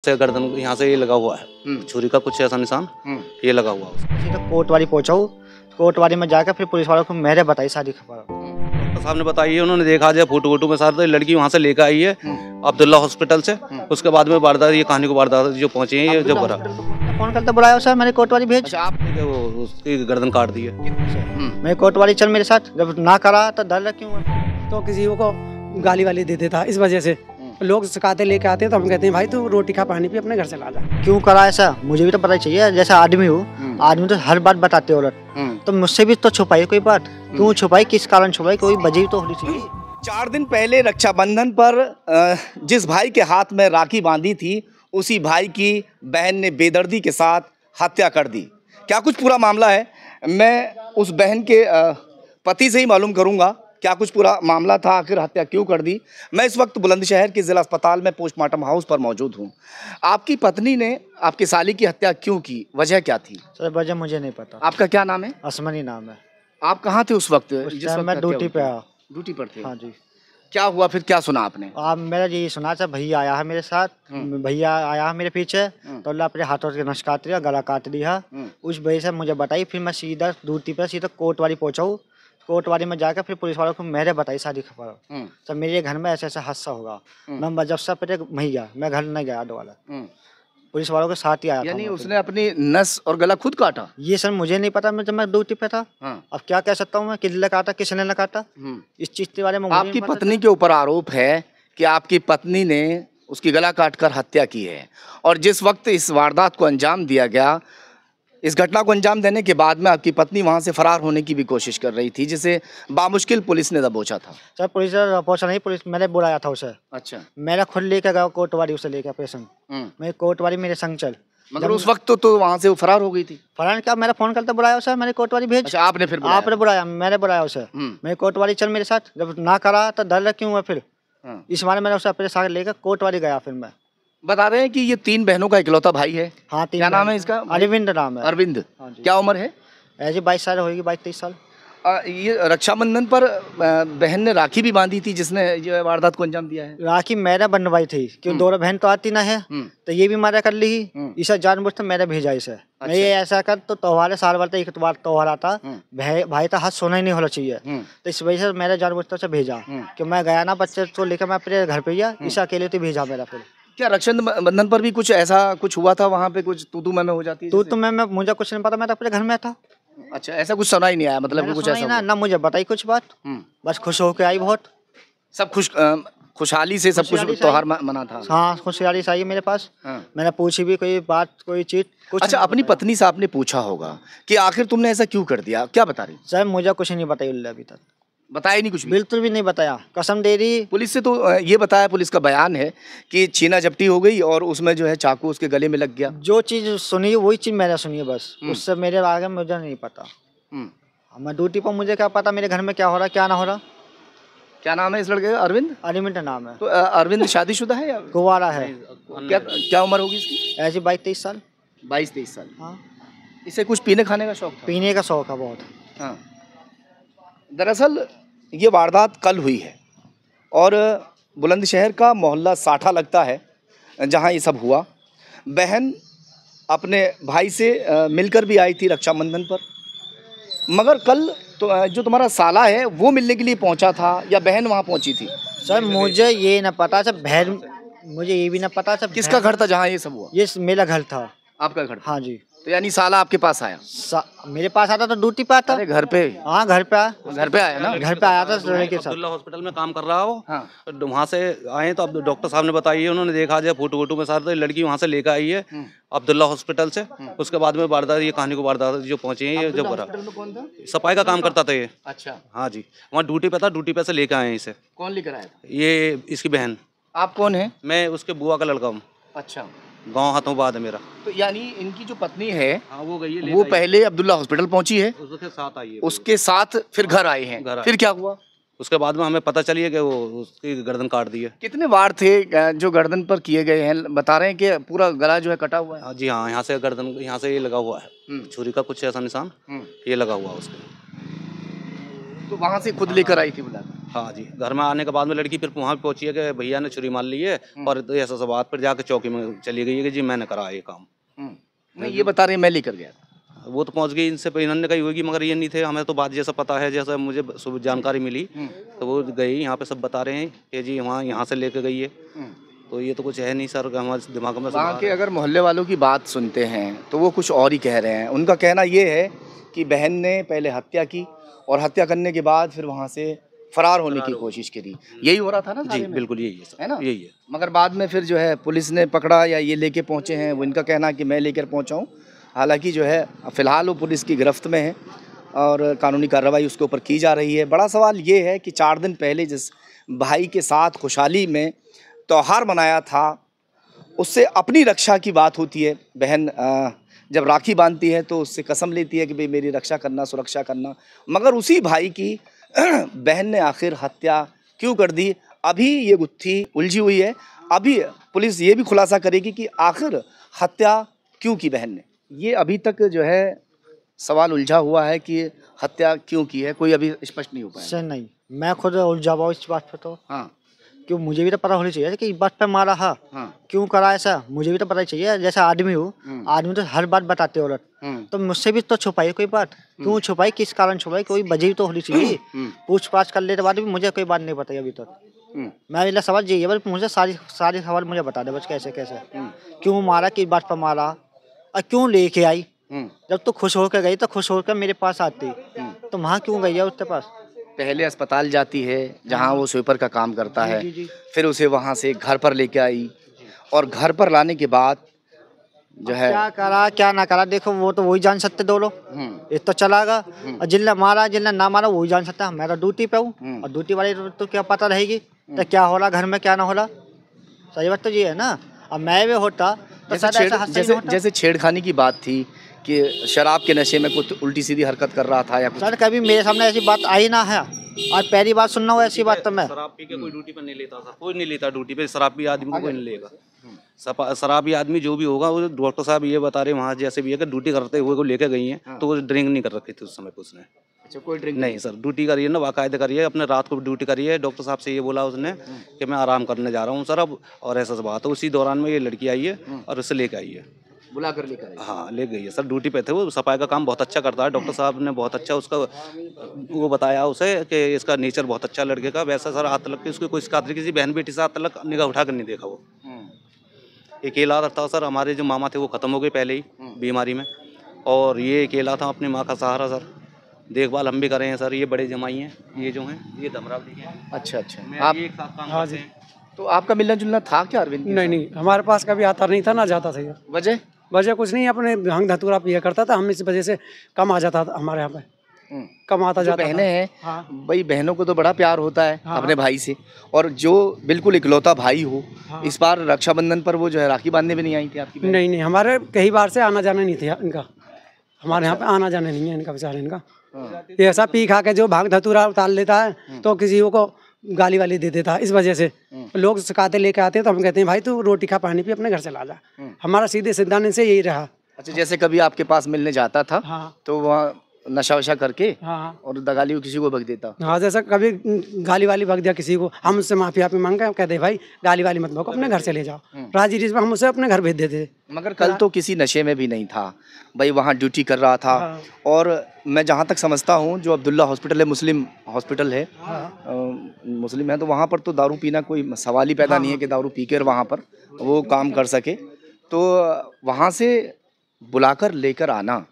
से गर्दन यहाँ से ये लगा हुआ है, छुरी का कुछ ऐसा निशान ये लगा हुआ है। सीधा कोटवाली पहुंचा हूँ, कोटवाली में जाकर फिर पुलिस वालों को मैंने बताई सारी खबर। डॉक्टर साहब ने बताई है, उन्होंने देखा जाए फोटो वोटो में सारे, तो लड़की वहाँ से लेकर आई है अब्दुल्ला हॉस्पिटल से। उसके बाद में वारदात, ये कहानी को वारदात जो पहुंची है ये जब भरा फोन करते बुलाया सर, मैंने कोटवाली भेज। अच्छा, आपने वो उसकी गर्दन काट दी है। मैं कोटवाली चल मेरे साथ, जब ना करा तो डर क्यों है? तो किसी को गाली वाली दे देता, इस वजह से लोग शिकायतें लेके आते हैं, तो हम कहते हैं भाई तू रोटी खा पानी पी, अपने घर से ला जा। क्यों करा ऐसा मुझे भी तो पता चाहिए, जैसा आदमी हूँ, आदमी तो हर बात बताते औरत, तो मुझसे भी तो छुपाई कोई बात। क्यों छुपाई, किस कारण छुपाई, कोई वजह तो होनी चाहिए। 4 दिन पहले रक्षाबंधन पर जिस भाई के हाथ में राखी बांधी थी, उसी भाई की बहन ने बेदर्दी के साथ हत्या कर दी। क्या कुछ पूरा मामला है, मैं उस बहन के पति से ही मालूम करूंगा क्या कुछ पूरा मामला था, आखिर हत्या क्यों कर दी। मैं इस वक्त बुलंदशहर के जिला अस्पताल में पोस्टमार्टम हाउस पर मौजूद हूं। आपकी पत्नी ने आपके साली की हत्या क्यों की, वजह क्या थी? सर वजह मुझे नहीं पता। आपका क्या नाम है? असमनी नाम है। आप कहाँ थे उस वक्त? मैं ड्यूटी पे आया। ड्यूटी पर थे? हाँ जी। क्या हुआ फिर, क्या सुना आपने? आप मेरा यही सुना था, भैया आया है मेरे साथ, भैया आया है मेरे पीछे, तो अल्लाह अपने हाथों के नस काट दिया, गला काट दिया। उस वजह से मुझे बताई, फिर मैं सीधा ड्यूटी पर सीधा कोटवाली पहुंचा हूँ। कोटवाली में जाकर फिर पुलिस वालों को मैंने बताई सारी खबर। तो मेरे घर में ऐसा ऐसा हादसा होगा। मैं जब से पहले वहीं गया, मैं घर नहीं गया दोबारा, पुलिस वालों के साथ ही आया। यानी उसने अपनी नस और गला खुद काटा? ये सर मुझे नहीं पता, मैं जब मैं ड्यूटी पे था। अब क्या कह सकता हूँ मैं, किसने काटा किसने न काटा, इस चीज के बारे में मुझे आपकी पत्नी के ऊपर आरोप है कि आपकी पत्नी ने उसकी गला काटकर हत्या की है, और जिस वक्त इस वारदात को अंजाम दिया गया, इस घटना को अंजाम देने के बाद में आपकी पत्नी वहां से फरार होने की भी कोशिश कर रही थी, जिसे बामुश्किल पुलिस ने दबोचा था। सर पुलिस पहुंचा नहीं, पुलिस मैंने बुलाया था उसे। अच्छा। मेरा खुद लेकर गया कोटवाली, उसे लेकर पेशेंट मैं कोटवाली मेरे संग चल। मगर उस वक्त तो वहां से वो फरार हो गई थी। फरार क्या, मेरा फोन करते बुलाया उसे, मैंने कोटवाली भेज। अच्छा, आपने फिर बुलाया? आपने बुलाया, मैंने बुलाया उसे। मैं कोटवाली चल मेरे साथ, जब ना करा तो डर क्यों है फिर, इस बारे मैंने उसे अपने साथ लेकर कोटवाली गया। फिर मैं बता रहे हैं कि ये 3 बहनों का इकलौता भाई है। हाँ, 3। क्या नाम है इसका? अरविंद नाम है। अरविंद। क्या उम्र है? ऐसी 22 साल होगी, 22-23 साल। ये रक्षाबंधन पर बहन ने राखी भी बांधी थी, जिसने ये वारदात को अंजाम दिया है। राखी मैंने बनवाई थी, क्यों दोनों बहन तो आती ना है, तो ये भी मारा कर ली। इसे जानबूझ तो मैंने भेजा इसे। मैं ये ऐसा कर, तो त्योहार साल भर एक बार त्योहार आता, भाई था हाथ सोना ही नहीं होना चाहिए, तो इस वजह से मैंने जानबूझ से भेजा कि मैं गया ना, बच्चे को लेकर मैं अपने घर पे गया, इसे अकेले तो भेजा मेरा। फिर क्या रक्षाबंधन पर भी कुछ ऐसा कुछ हुआ था, वहाँ पे कुछ तू मैं हो जाती है? तू मैं मुझे कुछ नहीं पता, मैं तो अपने घर में था। अच्छा, ऐसा कुछ सुना ही नहीं आया, मतलब कुछ ऐसा ना मुझे बताई कुछ बात, बस खुश होके आई बहुत। सब खुशहाली से सब कुछ त्योहार मना था? हाँ, खुशहाली से आई मेरे पास। मैंने पूछी भी कोई बात, कोई चीज कुछ। अच्छा, अपनी पत्नी से आपने पूछा होगा कि आखिर तुमने ऐसा क्यों कर दिया, क्या बता रही? सर मुझे कुछ नहीं बताई अभी तक, बताया नहीं कुछ भी? बिल्कुल भी नहीं बताया, कसम दे रही। पुलिस से तो ये बताया, पुलिस का बयान है कि छीना झपटी हो गई और उसमें जो है चाकू उसके गले में लग गया। जो चीज सुनी वही चीज मैंने सुनी है बस, उससे मेरे आगे मुझे नहीं पता। मैं ड्यूटी पर, मुझे क्या पता मेरे घर में क्या हो रहा क्या ना हो रहा। क्या नाम है इस लड़के का? अरविंद। अरविंद नाम है। तो अरविंद शादीशुदा है या कुंवारा है? क्या उम्र होगी इसकी? ऐसी 22-23 साल। 22-23 साल। हाँ। इसे कुछ पीने खाने का शौक था? पीने का शौक है बहुत। हाँ। दरअसल ये वारदात कल हुई है, और बुलंदशहर का मोहल्ला साठा लगता है जहाँ ये सब हुआ। बहन अपने भाई से मिलकर भी आई थी रक्षाबंधन पर, मगर कल तो जो तुम्हारा साला है वो मिलने के लिए पहुंचा था, या बहन वहाँ पहुंची थी? सर मुझे ये ना पता सर, बहन मुझे ये भी ना पता सर। किसका घर था जहाँ ये सब हुआ? ये मेरा घर था। आपका घर? हाँ जी। तो यानी साला आपके पास आया? मेरे पास आता तो ड्यूटी पे आता। अरे घर पे? हाँ घर पे आया। घर पे आया ना? घर पे आया था लड़के के साथ। अब्दुल्ला हॉस्पिटल में काम कर रहा हो। हाँ। वहाँ से आए तो अब डॉक्टर साहब ने बताई है, उन्होंने देखा जाए फोटो वोटो में सारे, तो लड़की वहाँ से लेकर आई है अब्दुल्ला हॉस्पिटल से। उसके बाद में वारदात, ये कहानी को वारदात जो पहुंची है ये जब भरा सफाई का काम करता था ये। अच्छा। हाँ जी, वहाँ ड्यूटी पे था, ड्यूटी पे से लेकर आए इसे। कौन लेकर आया था? ये इसकी बहन। आप कौन है? मैं उसके बुआ का लड़का हूँ। अच्छा। गाँव हाथों है मेरा। तो यानी इनकी जो पत्नी है, हाँ, वो गई है, वो पहले अब्दुल्ला हॉस्पिटल पहुंची है, उसके साथ आई है, उसके साथ फिर घर आए हैं। फिर क्या हुआ? उसके बाद में हमें पता चली है कि वो उसकी गर्दन काट दी है। कितने वार थे जो गर्दन पर किए गए हैं? बता रहे हैं कि पूरा गला जो है कटा हुआ है। जी हाँ, यहाँ से गर्दन, यहाँ से ये लगा हुआ है, छुरी का कुछ ऐसा निशान ये लगा हुआ है उसके। तो वहाँ से खुद लेकर आई थी बुलाकर? हाँ जी, घर में आने के बाद में लड़की फिर वहाँ पे पहुंची है कि भैया ने छुरी मार ली है और तो ऐसा सब बात पर जाकर चौकी में चली गई है कि जी मैंने करा ये काम। नहीं, ये बता रहे हैं मैं लेकर गया था। वो तो पहुंच गई, इनसे इन्होंने कही होगी मगर ये नहीं थे। हमें तो बात जैसा पता है, जैसा मुझे सुबह जानकारी मिली तो वो गई, यहाँ पे सब बता रहे हैं कि जी वहाँ यहाँ से लेके गई है। तो ये तो कुछ है नहीं सर, हमारे दिमाग में वहाँ के अगर मोहल्ले वालों की बात सुनते हैं तो वो कुछ और ही कह रहे हैं। उनका कहना ये है कि बहन ने पहले हत्या की और हत्या करने के बाद फिर वहाँ से फरार होने की कोशिश करी। यही हो रहा था ना जी सारे में? बिल्कुल यही है सर, है ना? यही है। मगर बाद में फिर जो है पुलिस ने पकड़ा या ये लेके पहुँचे हैं, वो इनका कहना है कि मैं लेकर पहुँचा हूँ। हालांकि जो है फ़िलहाल वो पुलिस की गिरफ्त में है और कानूनी कार्रवाई उसके ऊपर की जा रही है। बड़ा सवाल ये है कि 4 दिन पहले जिस भाई के साथ खुशहाली में त्यौहार मनाया था, उससे अपनी रक्षा की बात होती है। बहन जब राखी बांधती है तो उससे कसम लेती है कि भाई मेरी रक्षा करना, सुरक्षा करना। मगर उसी भाई की बहन ने आखिर हत्या क्यों कर दी, अभी ये गुत्थी उलझी हुई है। अभी पुलिस ये भी खुलासा करेगी कि आखिर हत्या क्यों की बहन ने। ये अभी तक जो है सवाल उलझा हुआ है कि हत्या क्यों की है, कोई अभी स्पष्ट नहीं हो पाया। सर नहीं, मैं खुद उलझा हुआ इस बात पे। तो हाँ क्यों, मुझे भी तो पता होनी चाहिए कि इस बात पे मारा है, हाँ क्यों करा ऐसा, मुझे भी तो पता चाहिए। जैसा आदमी हो, आदमी तो हर बात बताते औरत, तो मुझसे भी तो छुपाई कोई बात। क्यों छुपाई, किस कारण छुपाई, कोई वजह तो होनी चाहिए। पूछताछ कर लेने के बाद भी मुझे कोई बात नहीं बताई अभी तक। मैं इला सवाल यही है, बस मुझे सारी सवाल मुझे बता दे बस, कैसे कैसे क्यों मारा, किस बात पर मारा और क्यों लेके आई। जब तो खुश होकर गई तो खुश होकर मेरे पास आती, तो वहाँ क्यों गई है उसके पास। पहले अस्पताल जाती है जहाँ वो स्वीपर का काम करता है, जी। फिर उसे वहाँ से घर पर लेके आई और घर पर लाने के बाद जो है क्या करा क्या ना करा, देखो वो तो वही जान सकते दो लोग। एक तो चला गया और जिन्हें मारा जिन्हें ना मारा वही जान सकता है। मैं तो ड्यूटी पे हूँ और ड्यूटी वाले तो क्या पता रहेगी तो क्या हो रहा घर में क्या ना हो रहा। सही बात तो ये है ना। अब मैं भी होता तो शायद ऐसा हादसा ही नहीं होता। जैसे छेड़खानी की बात थी कि शराब के नशे में कुछ उल्टी सीधी हरकत कर रहा था या कुछ। सर कभी मेरे सामने ऐसी बात आई ना है, और पहली बार सुनना हो ऐसी बात। तो मैं शराब पी के कोई ड्यूटी पर नहीं लेता सर, कोई नहीं लेता ड्यूटी पे शराब पी आदमी को कोई नहीं लेगा। शराबी आदमी जो भी होगा वो डॉक्टर साहब ये बता रहे वहाँ जैसे भी है कि ड्यूटी करते हुए को लेके गई हैं तो वो ड्रिंक नहीं कर रखी थी उस समय पे उसने। अच्छा, कोई ड्रिंक नहीं सर, ड्यूटी करिए ना, बाकायदे करिए, अपने रात को ड्यूटी करिए। डॉक्टर साहब से ये बोला उसने कि मैं आराम करने जा रहा हूँ सर अब, और ऐसा सब बात है। उसी दौरान में ये लड़की आई है और उसे लेके आई है, बुला कर लेकर आई। हाँ ले गई है सर। ड्यूटी पे थे वो, सफाई का काम बहुत अच्छा करता है। डॉक्टर साहब ने बहुत अच्छा उसका वो बताया उसे कि इसका नेचर बहुत अच्छा लड़के का। वैसा सर आज तक की उसकी कोई शिकायत, किसी बहन बेटी से आज तक निगाह उठा कर नहीं देखा वो। अकेला रहता सर। हमारे जो मामा थे वो खत्म हो गए पहले ही बीमारी में, और ये अकेला था, अपनी माँ का सहारा सर। देखभाल हम भी कर रहे हैं सर। ये बड़े जमाई हैं, ये जो हैं ये धमराव जी हैं। अच्छा अच्छा, आप एक साथ काम करते हैं। तो आपका मिलना जुलना था क्या अरविंद के नहीं, हमारे पास कभी आता नहीं था ना जाता था। साथ? वजह कुछ नहीं, अपने भंग धतूरा पिया करता था, हम इस वजह से कम आ जाता था हमारे यहाँ पे, कम आता जो जाता बहनें हैं, हाँ। भाई बहनों को तो बड़ा प्यार होता है अपने भाई से, और जो बिल्कुल इकलौता भाई हो, इस बार रक्षाबंधन पर वो जो है राखी बांधने भी नहीं आई थी आपकी बहन? नहीं, हमारे कई बार से आना जाना नहीं था इनका, हमारे यहाँ पे आना जाना नहीं है इनका, बेचारे इनका। ये ऐसा पी खा के जो भांग धतूरा उतार लेता है तो किसी को गाली वाली दे देता है। इस वजह से लोग शिकायतें लेके आते हैं तो हम कहते हैं भाई तू रोटी खा पानी पी अपने घर चला जा। हमारा सीधे सिद्धांत से यही रहा। अच्छा, जैसे कभी आपके पास मिलने जाता था तो वहाँ नशा वशा करके और दगाली किसी को बक देता? हाँ, जैसा कभी गाली वाली बक दिया किसी को, हम उससे माफी मांग कहते भाई गाली वाली मत बको, अपने घर चले जाओ। राजी रिज में हम उसे अपने घर भेज देते। मगर कल तो किसी नशे में भी नहीं था भाई, वहाँ ड्यूटी कर रहा था। और मैं जहाँ तक समझता हूँ जो अब्दुल्ला हॉस्पिटल है, मुस्लिम हॉस्पिटल है, मुस्लिम है, तो वहाँ पर तो दारू पीना कोई सवाल ही पैदा नहीं है कि दारू पी कर वहाँ पर वो काम कर सके। तो वहाँ से बुलाकर लेकर आना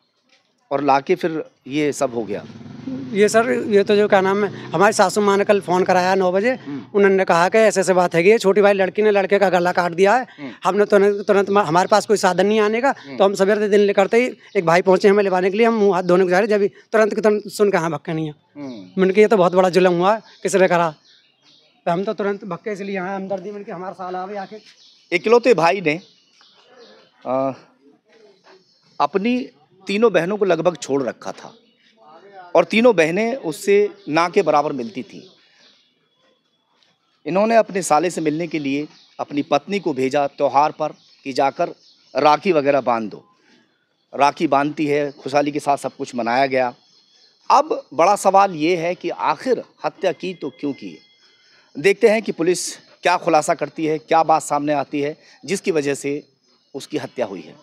और लाके फिर ये सब हो गया। ये सर, ये तो जो क्या नाम है, हमारी सासू माँ ने कल फ़ोन कराया 9 बजे। उन्होंने कहा कि ऐसे ऐसे बात है कि छोटी भाई लड़की ने लड़के का गला काट दिया है। हमने तुरंत हमारे पास कोई साधन नहीं आने का, तो हम सवेरे दिन करते ही एक भाई पहुंचे हमें लेवाने के लिए। हम मुँह हाथ धोने को जा रहे, जब तुरंत के तुरंत सुन कहाँ भक्के नहीं है। मैंने कहा ये तो बहुत बड़ा जुल्म हुआ है, किसने करा। तो हम तो तुरंत भक्के इसलिए यहाँ हमदर्दी में हमारा साल आवे आके। इकलौते भाई ने अपनी तीनों बहनों को लगभग छोड़ रखा था और तीनों बहनें उससे ना के बराबर मिलती थी। इन्होंने अपने साले से मिलने के लिए अपनी पत्नी को भेजा त्योहार पर कि जाकर राखी वगैरह बांध दो। राखी बांधती है, खुशहाली के साथ सब कुछ मनाया गया। अब बड़ा सवाल ये है कि आखिर हत्या की तो क्यों की। देखते हैं कि पुलिस क्या खुलासा करती है, क्या बात सामने आती है जिसकी वजह से उसकी हत्या हुई है।